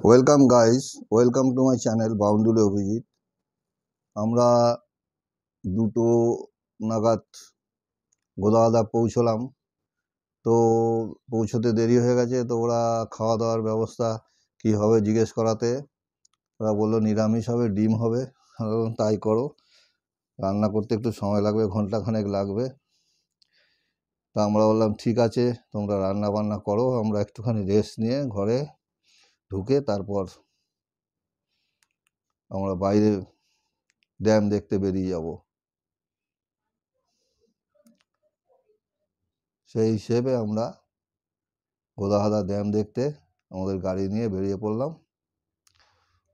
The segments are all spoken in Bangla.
Welcome guys, welcome to my channel Baundule Abhijit. আমরা 2টো নাগাদ গোদাগাদা পৌঁছলাম। তো পৌঁছতে দেরি হয়ে গেছে, তো ওরা খাওয়া দাওয়ার ব্যবস্থা কি হবে জিজ্ঞেস করাতে ওরা বললো নিরামিষ হবে, ডিম হবে। তাই করো, রান্না করতে একটু সময় লাগবে, ঘন্টাখানেক লাগবে। তা আমরা বললাম ঠিক আছে, তোমরা রান্না বান্না করো, আমরা একটুখানি রেস্ট নিয়ে ঘরে ঢুকে তারপর আমরা বাইরে ড্যাম দেখতে বেরিয়ে যাব। সেই হিসেবে আমরা গোদাগাদা ড্যাম দেখতে আমাদের গাড়ি নিয়ে বেরিয়ে পড়লাম।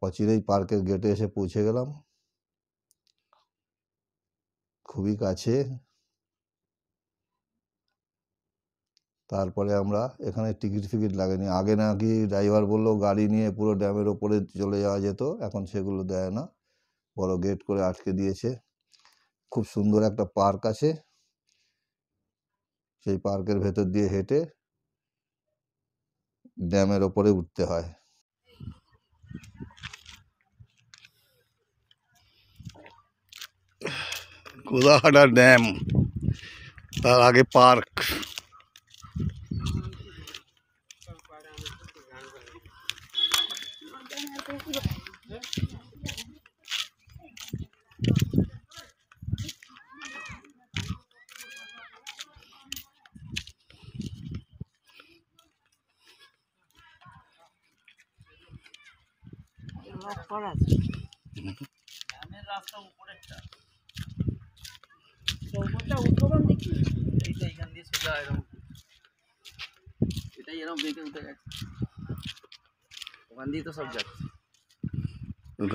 অচিরেই পার্কের গেটে এসে পৌঁছে গেলাম, খুবই কাছে। তারপরে আমরা এখানে টিকিট ফিকিট লাগেনি। আগে নাকি ড্রাইভার বললো গাড়ি নিয়ে পুরো ড্যামের ওপরে চলে যাওয়া যেত, এখন সেগুলো দেয় না, বড় গেট করে আটকে দিয়েছে। খুব সুন্দর একটা পার্ক আছে, সেই পার্কের ভেতর দিয়ে হেঁটে ড্যামের ওপরে উঠতে হয়। গোদাগাদা ড্যাম, তার আগে পার্ক।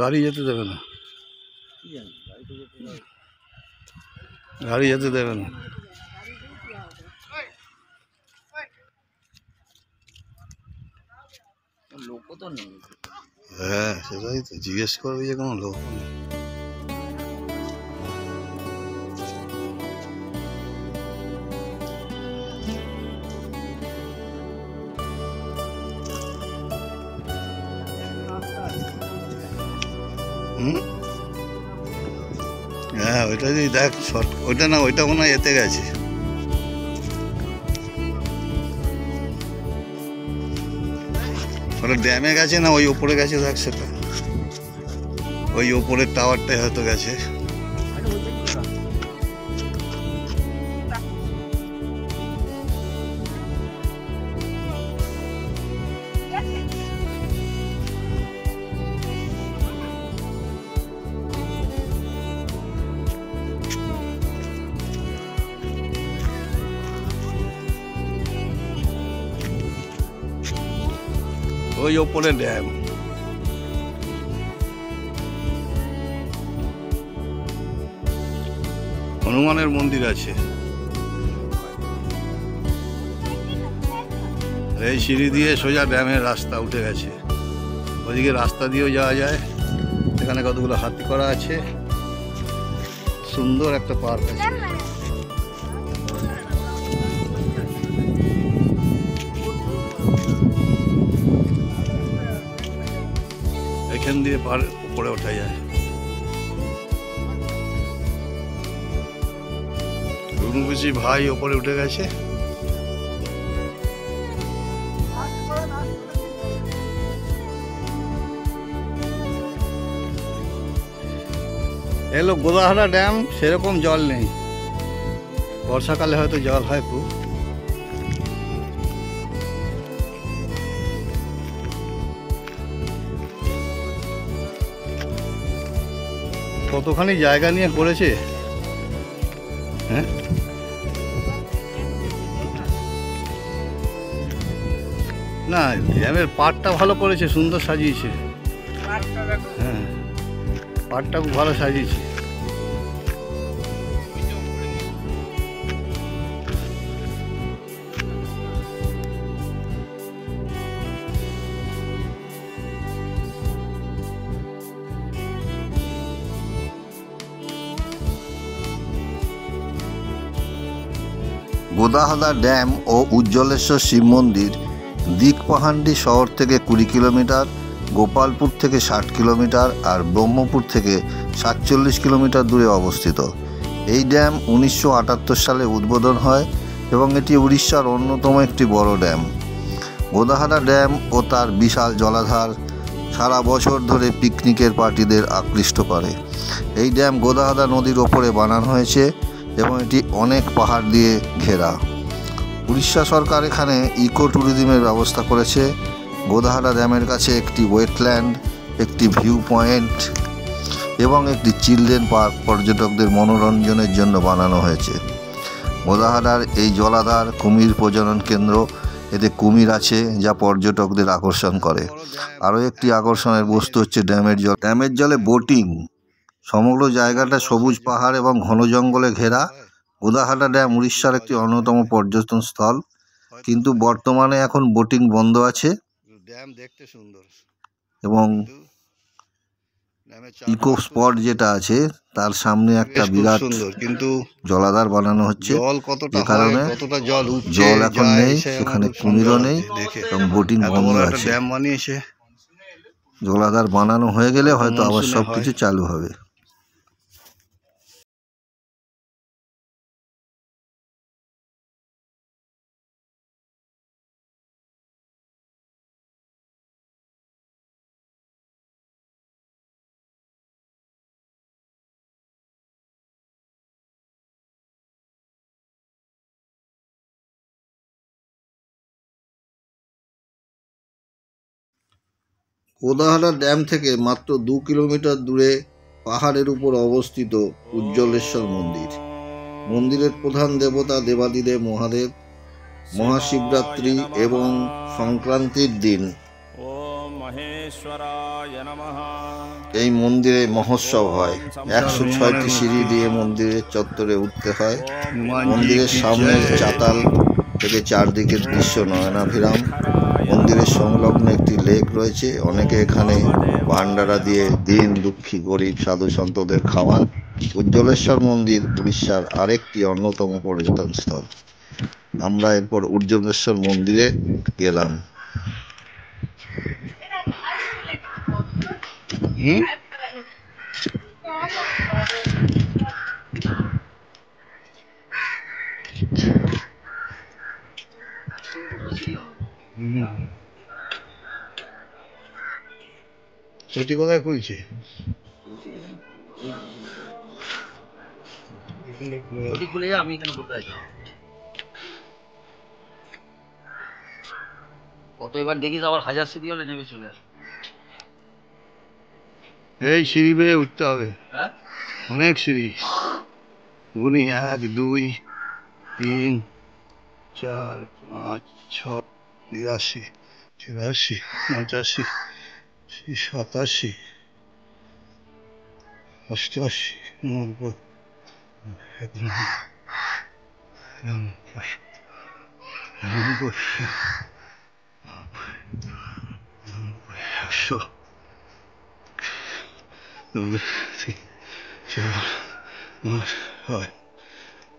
গাড়ি যেতে দেবে না, গাড়ি যেতে দেবে না। লোকও তো নেই। হ্যাঁ, সেটাই তো জিজ্ঞেস করবে যে কোনো লোক নেই। হ্যাঁ, ওইটা যদি দেখ শর্ট, ওইটা না, ওইটা মনে হয় এতে গেছে। ওটা ড্যামে গেছে না ওই ওপরে গেছে, দেখ সেটা ওই ওপরের টাওয়ারটাই হয়তো গেছে। ওই ওপরে ড্যাম। হনুমানের মন্দির আছে, এই সিঁড়ি দিয়ে সোজা ড্যামের রাস্তা উঠে গেছে। ওইদিকে রাস্তা দিয়েও যাওয়া যায়। এখানে কতগুলো হাতি করা আছে, সুন্দর একটা পার্ক আছে। এখান দিয়ে পাহাড়ের উপরে ওঠা যায়। রুনুকুচি ভাই ওপরে উঠে গেছে। এলো গোদাগাদা ড্যাম, সেরকম জল নেই, বর্ষাকালে হয়তো জল হয় খুব। কতখানি জায়গা নিয়ে করেছে, হ্যাঁ। না, ড্যামের পাড়টা ভালো করেছে, সুন্দর সাজিয়েছে। হ্যাঁ, পাড়টা খুব ভালো সাজিয়েছে। গোদাগাদা ড্যাম ও উজ্জ্বলেশ্বর শিব মন্দির দিকপাহান্ডি শহর থেকে 20 কিলোমিটার, গোপালপুর থেকে 60 কিলোমিটার আর ব্রহ্মপুর থেকে 47 কিলোমিটার দূরে অবস্থিত। এই ড্যাম 1978 সালে উদ্বোধন হয় এবং এটি উড়িষ্যার অন্যতম একটি বড় ড্যাম। গোদাহাটা ড্যাম ও তার বিশাল জলাধার সারা বছর ধরে পিকনিকের পার্টিদের আকৃষ্ট করে। এই ড্যাম গোদাহাটা নদীর ওপরে বানানো হয়েছে এবং এটি অনেক পাহাড় দিয়ে ঘেরা। উড়িষ্যা সরকার এখানে ইকো ট্যুরিজমের ব্যবস্থা করেছে। গোদাহাটা ড্যামের কাছে একটি ওয়েটল্যান্ড, একটি ভিউ পয়েন্ট এবং একটি চিলড্রেন পার্ক পর্যটকদের মনোরঞ্জনের জন্য বানানো হয়েছে। গোদাহাটার এই জলাধার কুমির প্রজনন কেন্দ্র, এতে কুমির আছে যা পর্যটকদের আকর্ষণ করে। আরও একটি আকর্ষণের বস্তু হচ্ছে ড্যামের জলে বোটিং। সমগ্র জায়গাটা সবুজ পাহাড় এবং ঘন জঙ্গলে ঘেরা। গোদাহাটা ড্যাম উড়িষ্যার একটি অন্যতম পর্যটন স্থল, কিন্তু বর্তমানে এখন বোটিং বন্ধ আছে। ড্যাম দেখতে সুন্দর এবং ইকো স্পট যেটা আছে তার সামনে একটা বিরাট কিন্তু জলাধার বানানো হচ্ছে, জল কতটা যে কারণে কতটা জল জল এখন নেই, সেখানে কুমিরও নেই এবং বোটিং বন্ধ আছে। ড্যাম বানিয়েছে। জলাধার বানানো হয়ে গেলে হয়তো আবার সবকিছু চালু হবে। গোদাহাটা ড্যাম থেকে মাত্র 2 কিলোমিটার দূরে পাহাড়ের উপর অবস্থিত উজ্জ্বলেশ্বর মন্দির। মন্দিরের প্রধান দেবতা দেবাদিদেব মহাদেব। মহাশিবরাত্রি এবং সংক্রান্তির দিন এই মন্দিরে মহোৎসব হয়। 106টি সিঁড়ি দিয়ে মন্দিরের চত্বরে উঠতে হয়। মন্দিরের সামনের চাতাল থেকে চারদিকের দৃশ্য নয়নাভিরাম। মন্দিরের সংলগ্ন একটি লেক রয়েছে। অনেকে এখানে ভান্ডারা দিয়ে দীন দুঃখী গরিব সাধু সন্তদের খাওয়ান। উজ্জ্বলেশ্বর মন্দির উড়িষ্যার আরেকটি অন্যতম পর্যটন স্থল। আমরা এরপর উজ্জ্বলেশ্বর মন্দিরে গেলাম। সেটি কোথায় খুলছে? খুলে যা, আমি এখানে বসে আছি। কত এবার দেখিস আবার 1000 সিঁড়ি হলে নেমে চলে আসবে। এই সিঁড়ি বেয়ে উঠতে হবে, অনেক সিঁড়ি। গুনি 1 2 3 4 5 6 83 84 85 87 88 90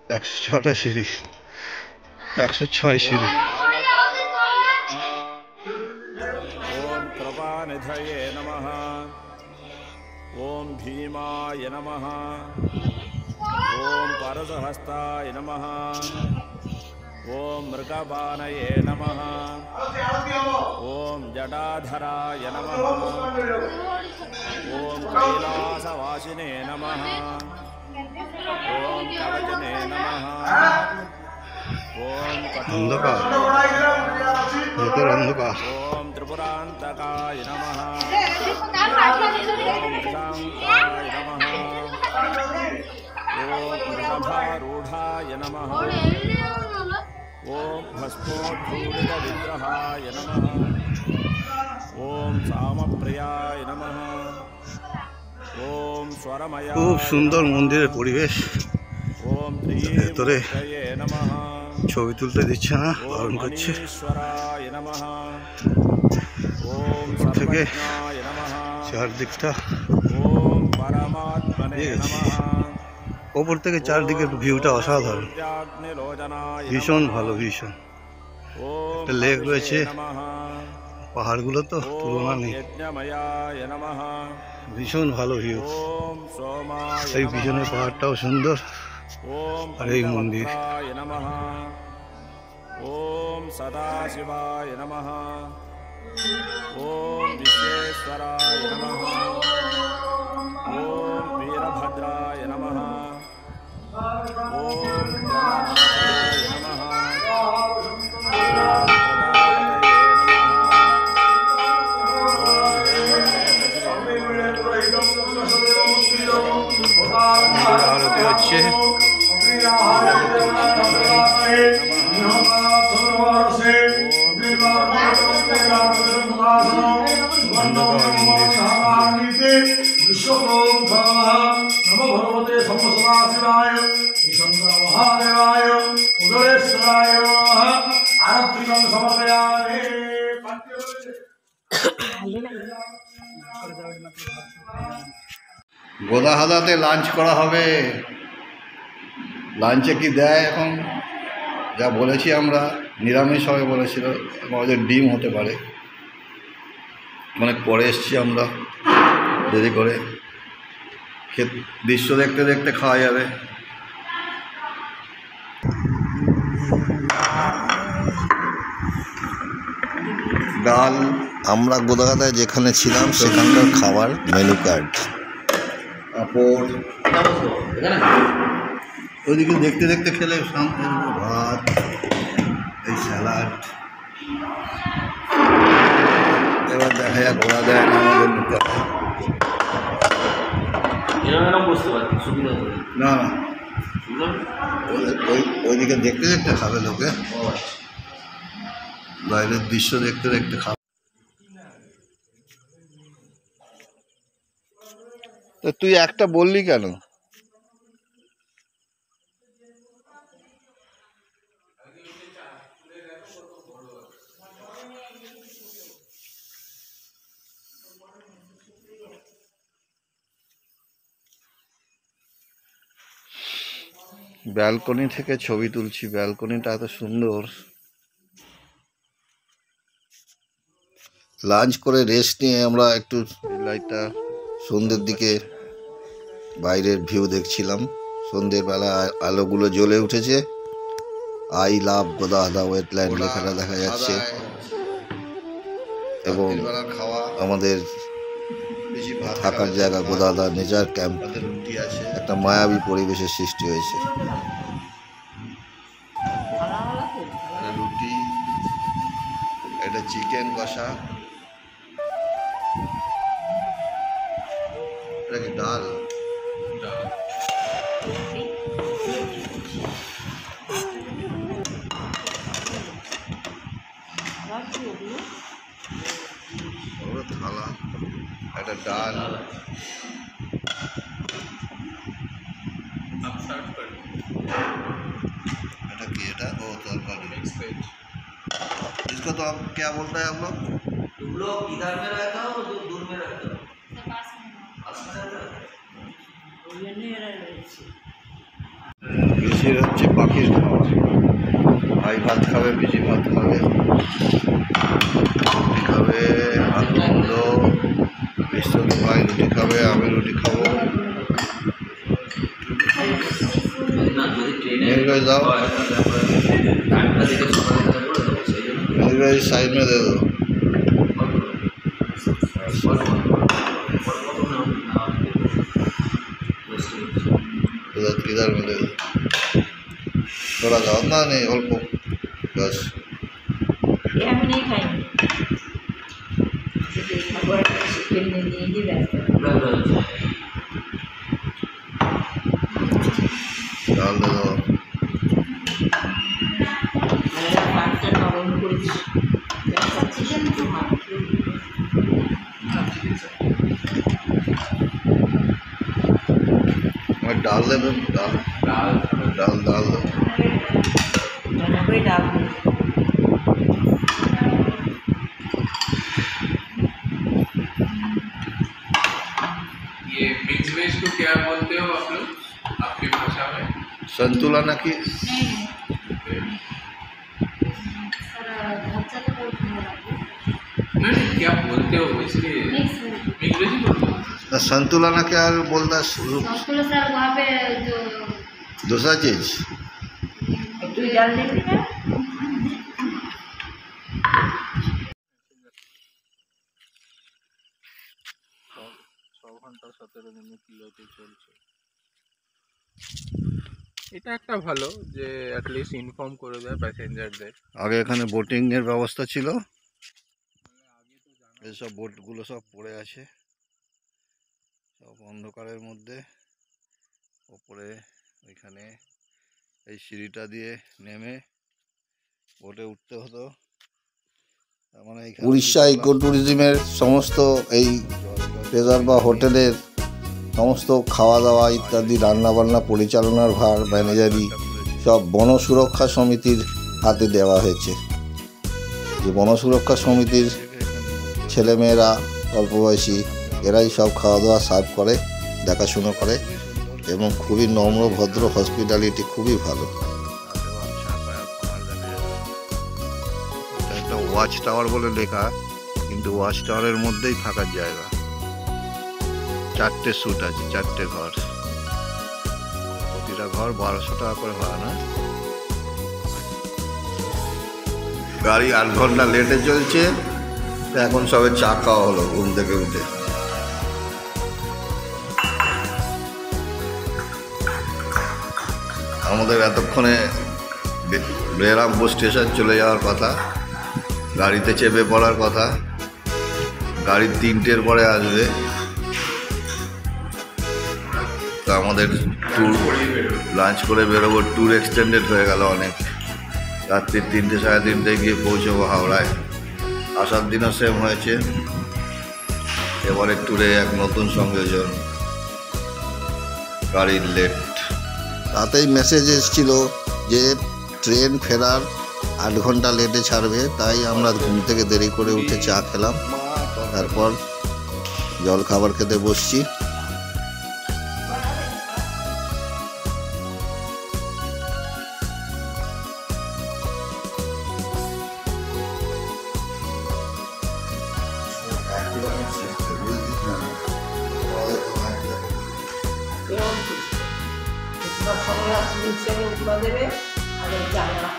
106টা সিঁড়ি, 106 সিঁড়ি। ओम कृपानिधये नमः। ओम भीमाय नमः। ओम परसहस्ताय नमः। ओम मृगबाणये नमः। ओम जटाधराय नमः। ओम कैलासवासिने नमः। ओम कवचने नमः। ओम अंधकार, अंधकार। ओम त्रिपुरांतकाय नमः। ओम शांताय नमः। ओम वृषभारूढ़ाय नमः। ओम भस्मोद्धूलित विग्रहाय नमः। ओम सामप्रियाय नमः। ओम स्वरमया। খুব সুন্দর মন্দিরের পরিবেশ। ओम ভেতরে त्रिमूर्तये नमः। ছবি তুলতে দিচ্ছে না, বারণ করছে। থেকে চারদিকটা ওপর থেকে চারদিকের ভিউটা অসাধারণ, ভীষণ ভালো, ভীষণ। একটা লেক রয়েছে, পাহাড়গুলো তো তুলনা ॐ নেই, यज्ञमयाय नमः ভীষণ ভালো ভিউ। ॐ सोमाय এই नमः পিছনের পাহাড়টাও সুন্দর, ॐ আর এই মন্দির। पञ्चवक्त्राय नमः ॐ सदाशिवाय नमः ॐ विश्वेश्वराय नमः ॐ वीरभद्राय नमः ॐ गणनाथाय नमः ॐ प्रजापतये মন্দিরে আরতি হচ্ছে। গোদাহাদাতে লাঞ্চ করা হবে। লাঞ্চে কি দেয় এখন যা বলেছি আমরা, নিরামিষ হবে বলেছিল, আমাদের ডিম হতে পারে। অনেক পরে এসছি আমরা, দেরি করে। দৃশ্য দেখতে দেখতে খাওয়া যাবে। ডাল। আমরা গোদাগাদায় যেখানে ছিলাম সেখানকার খাবার মেনু কার্ড, পাঁপড়, ওইদিকে দেখতে দেখতে খেলে ভাত, এই স্যালাড। এবার দেখা যাক ঘোরা দেয় না আমাদের নিতে হয়। না না, ওইদিকে দেখতে দেখতে খাবে লোকে, বাইরের দৃশ্য দেখতে দেখতে খাবে। তো তুই একটা বললি কেন? ব্যালকনি থেকে ছবি তুলছি, ব্যালকনিটা এত সুন্দর। লাঞ্চ করে রেস্ট নিয়ে আমরা একটু লাইটটা সন্ধ্যের দিকে বাইরের ভিউ দেখছিলাম। সন্ধ্যের বেলা আলোগুলো জ্বলে উঠেছে। আই লাভ গোদাহাদা ওয়েটল্যান্ড লেখাটা দেখা যাচ্ছে, এবং আমাদের থাকার জায়গা গোদাহাদা নেচার ক্যাম্প, একটা মায়াবী পরিবেশের সৃষ্টি হয়েছে। রুটি, এটা চিকেন কষা, এটা কি ডাল? থালা, একটা ডাল, এটা কি? এটা ও তরকারি। इसको तो आप क्या बोलते हैं आप लोग? तुम लोग इधर में रहते हो तो दूर में रहते हो? বিচির হচ্ছে পাখির খাওয়া। ভাই ভাত খাবে, বিচি ভাত খাবে, রুটি খাবে, আনন্দ বিশ্বত ভাই রুটি খাবে, আমি রুটি খাবো। मेरे को जाओ, मेरे को इस साइड में दे दो। इधर में दे दो, थोड़ा सा, उतना नहीं, अल्प बस। हम नहीं खाएंगे, चिकन नहीं देंगे वैसे। डाल दे दो। मेरा पास्ता नरम कुछ वैसा चिकन तो हाथ मैं डाल दे दो, डाल डाल डाल दो। मैंने कोई डाल ये मिक्स वेज को क्या बोलते हो आप लोग आपकी भाषा में? संतुला ना कि नहीं क्या बोलते हो इसके मिक्स मिक्स वेज बोलते हो संतुलना क्या बोलता संतुलन सर वहाँ पे जो दूसरा चीज तू डाल देती है এটা একটা ভালো যে অ্যাটলিস্ট ইনফর্ম করে দেয় প্যাসেঞ্জারদের। আগে এখানে বোটিং এর ব্যবস্থা ছিল, এইসব বোটগুলো সব পড়ে আছে, সব অন্ধকারের মধ্যে। ওপরে ওইখানে এই সিঁড়িটা দিয়ে নেমে বোটে উঠতে হতো। মানে উড়িষ্যা ইকো ট্যুরিজমের সমস্ত এই রেজর্ট বা হোটেলের সমস্ত খাওয়া দাওয়া ইত্যাদি রান্নাবান্না পরিচালনার ভার ম্যানেজারি সব বন সুরক্ষা সমিতির হাতে দেওয়া হয়েছে। যে বন সুরক্ষা সমিতির ছেলেমেয়েরা অল্পবয়সী এরাই সব খাওয়া দাওয়া সার্ভ করে, দেখাশুনো করে এবং খুবই নম্র ভদ্র, হসপিটালিটি খুবই ভালো। একটা ওয়াচ টাওয়ার বলে লেখা, কিন্তু ওয়াচ টাওয়ারের মধ্যেই থাকার জায়গা। 4টে স্যুট আছে, 4টে ঘর, প্রতিটা ঘর 1200 টাকা করে ভাড়া না। গাড়ি 8 ঘন্টা লেটে চলছে, তো এখন সবে চা খাওয়া হলো ঘুম থেকে উঠে। আমাদের এতক্ষণে বেরামপুর স্টেশন চলে যাওয়ার কথা, গাড়িতে চেপে পড়ার কথা। গাড়ি 3টের পরে আসবে, তো আমাদের ট্যুর লাঞ্চ করে বেরোবো। ট্যুর এক্সটেন্ডেড হয়ে গেল অনেক, রাত্রি 3টে সাড়ে 3টায় গিয়ে পৌঁছবো হাওড়ায়। আসার দিনও সেম হয়েছে, এবারে ট্যুরে এক নতুন সংযোজন, গাড়ির লেট। তাতেই মেসেজ এসেছিল যে ট্রেন ফেরার 8 ঘন্টা লেটে ছাড়বে, তাই আমরা ঘুম থেকে দেরি করে উঠে চা খেলাম, তারপর জল খাবার খেতে বসছি। উঠলো দেবে আর জানলা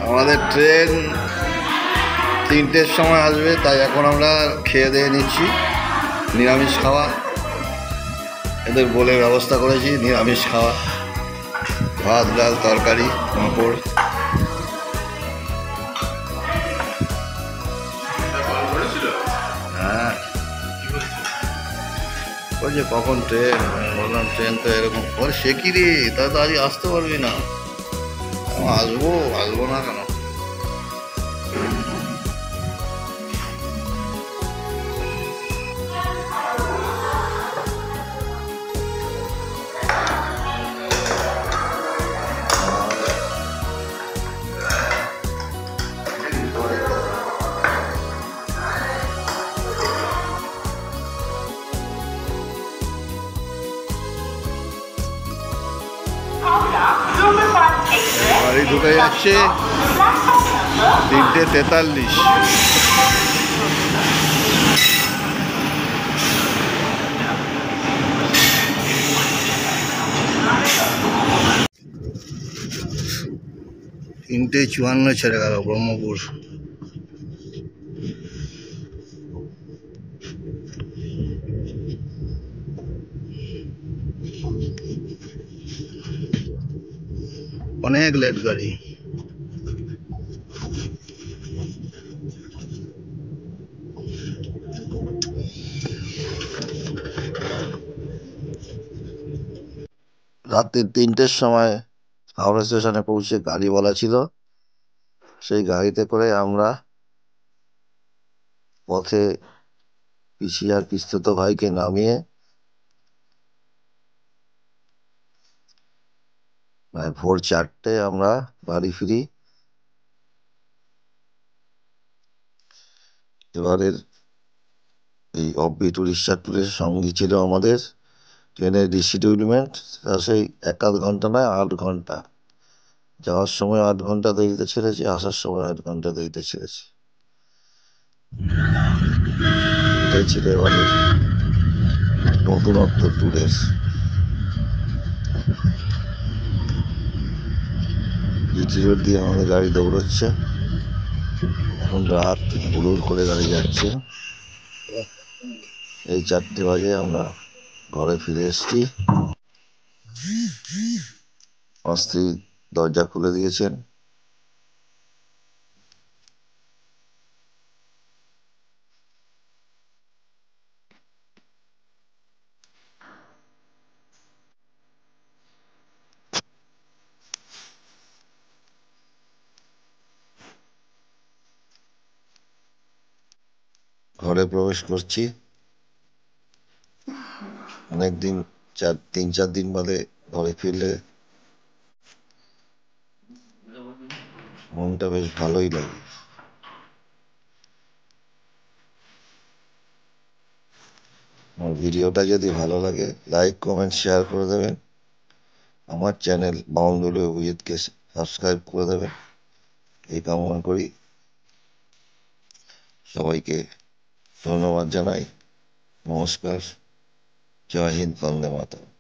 আমাদের ট্রেন 3টের সময় আসবে, তাই এখন আমরা খেয়ে দিয়ে নিচ্ছি। নিরামিষ খাওয়া এদের বলে ব্যবস্থা করেছি, নিরামিষ খাওয়া, ভাত ডাল তরকারি পাঁপড়। হ্যাঁ বলছে কখন ট্রেন, বললাম ট্রেন তো এরকম। বলে সে কি রে, তাহলে তো আজ আসতে পারবি না। আসবো আসবো না কেন। গাড়ি ঢুকে যাচ্ছে 3:43। তিনটে 54 ছেড়ে গেল ব্রহ্মপুর। অনেক লেট গাড়ি। রাত্রি 3টের সময় হাওড়া স্টেশনে পৌঁছে গাড়ি বলা ছিল, সেই গাড়িতে করে আমরা পথে পিসি আর পিসতুতো ভাইকে নামিয়ে প্রায় ভোর 4টে আমরা বাড়ি ফিরি। এবারের এই অফবিট উড়িষ্যা ট্যুরের সঙ্গী ছিল আমাদের ট্রেনের রিশিডিউলমেন্ট, সেই 1-8 ঘন্টা নয় 8 ঘন্টা। যাওয়ার সময় 8 ঘন্টা দেরিতে ছেড়েছি, আসার সময় 8 ঘন্টা দেরিতে ছেড়েছি। এটাই ছিল এবারের নতুনত্ব ট্যুরের। জিটি রোড দিয়ে আমাদের গাড়ি দৌড়চ্ছে। এখন রাত, হুড়ুর করে গাড়ি যাচ্ছে। এই 4টে বাজে আমরা ঘরে ফিরে এসেছি। আমার স্ত্রী দরজা খুলে দিয়েছেন। ঘরে প্রবেশ করছি। অনেকদিন 3-4 দিন বাদে ঘরে ফিরলে মনটা বেশ ভালোই লাগে। আমার ভিডিওটা যদি ভালো লাগে লাইক, কমেন্ট, শেয়ার করে দেবেন। আমার চ্যানেল বাউন্ডুলে অভিজিৎকে সাবস্ক্রাইব করে দেবেন, এই কামনা করি। সবাইকে ধন্যবাদ জানাই। নমস্কার। জয় হিন্দ, বন্দে মাতরম।